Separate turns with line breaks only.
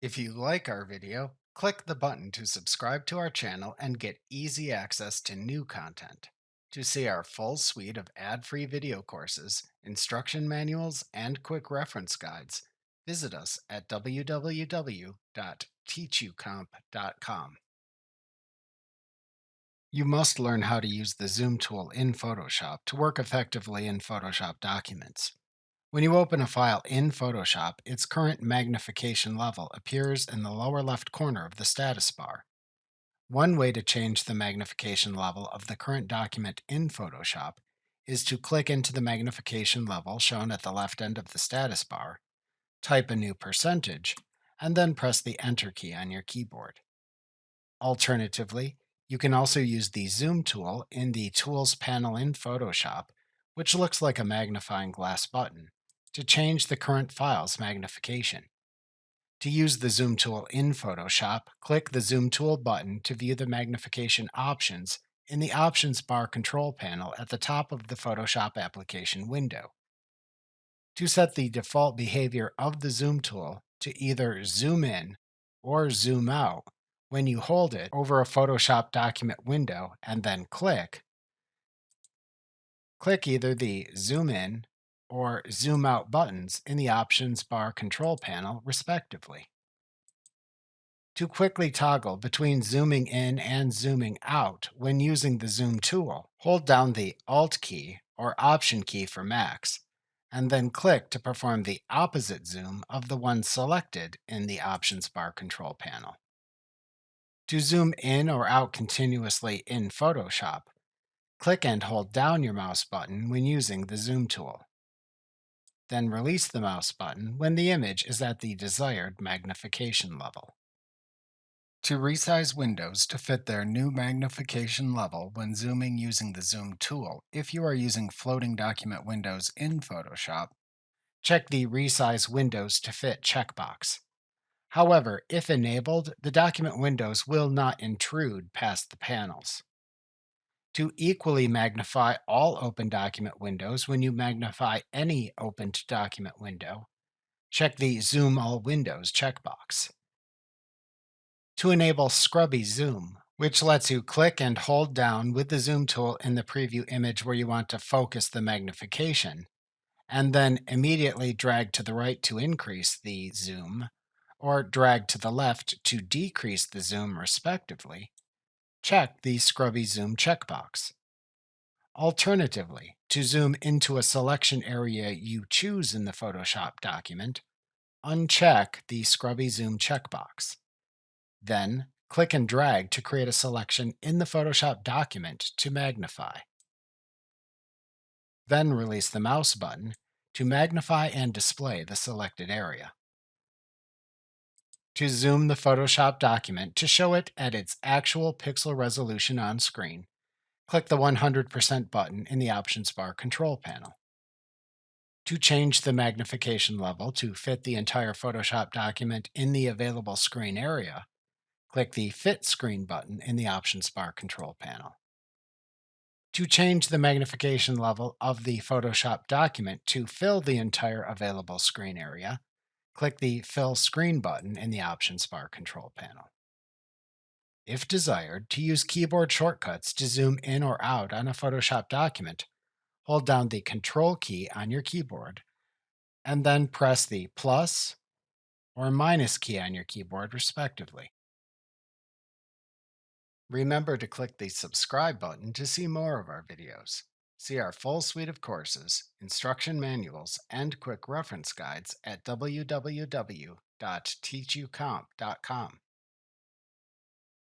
If you like our video, click the button to subscribe to our channel and get easy access to new content. To see our full suite of ad-free video courses, instruction manuals, and quick reference guides, visit us at www.teachucomp.com. You must learn how to use the Zoom tool in Photoshop to work effectively in Photoshop documents. When you open a file in Photoshop, its current magnification level appears in the lower left corner of the status bar. One way to change the magnification level of the current document in Photoshop is to click into the magnification level shown at the left end of the status bar, type a new percentage, and then press the Enter key on your keyboard. Alternatively, you can also use the Zoom tool in the Tools panel in Photoshop, which looks like a magnifying glass button, to change the current file's magnification. To use the Zoom tool in Photoshop, click the Zoom tool button to view the magnification options in the Options bar control panel at the top of the Photoshop application window. To set the default behavior of the Zoom tool to either zoom in or zoom out, when you hold it over a Photoshop document window and then click either the Zoom In or Zoom Out buttons in the Options bar control panel, respectively. To quickly toggle between zooming in and zooming out when using the Zoom tool, hold down the Alt key or Option key for Macs, and then click to perform the opposite zoom of the one selected in the Options bar control panel. To zoom in or out continuously in Photoshop, click and hold down your mouse button when using the Zoom tool. Then release the mouse button when the image is at the desired magnification level. To resize windows to fit their new magnification level when zooming using the Zoom tool, if you are using floating document windows in Photoshop, check the Resize Windows to Fit checkbox. However, if enabled, the document windows will not intrude past the panels. To equally magnify all open document windows when you magnify any opened document window, check the Zoom All Windows checkbox. To enable Scrubby Zoom, which lets you click and hold down with the Zoom tool in the preview image where you want to focus the magnification, and then immediately drag to the right to increase the zoom, or drag to the left to decrease the zoom, respectively, check the Scrubby Zoom checkbox. Alternatively, to zoom into a selection area you choose in the Photoshop document, uncheck the Scrubby Zoom checkbox. Then, click and drag to create a selection in the Photoshop document to magnify. Then release the mouse button to magnify and display the selected area. To zoom the Photoshop document to show it at its actual pixel resolution on screen, click the 100% button in the Options bar control panel. To change the magnification level to fit the entire Photoshop document in the available screen area, click the Fit Screen button in the Options bar control panel. To change the magnification level of the Photoshop document to fill the entire available screen area, click the Fill Screen button in the Options bar control panel. If desired, to use keyboard shortcuts to zoom in or out on a Photoshop document, hold down the Control key on your keyboard and then press the plus or minus key on your keyboard, respectively. Remember to click the subscribe button to see more of our videos. See our full suite of courses, instruction manuals, and quick reference guides at www.teachucomp.com.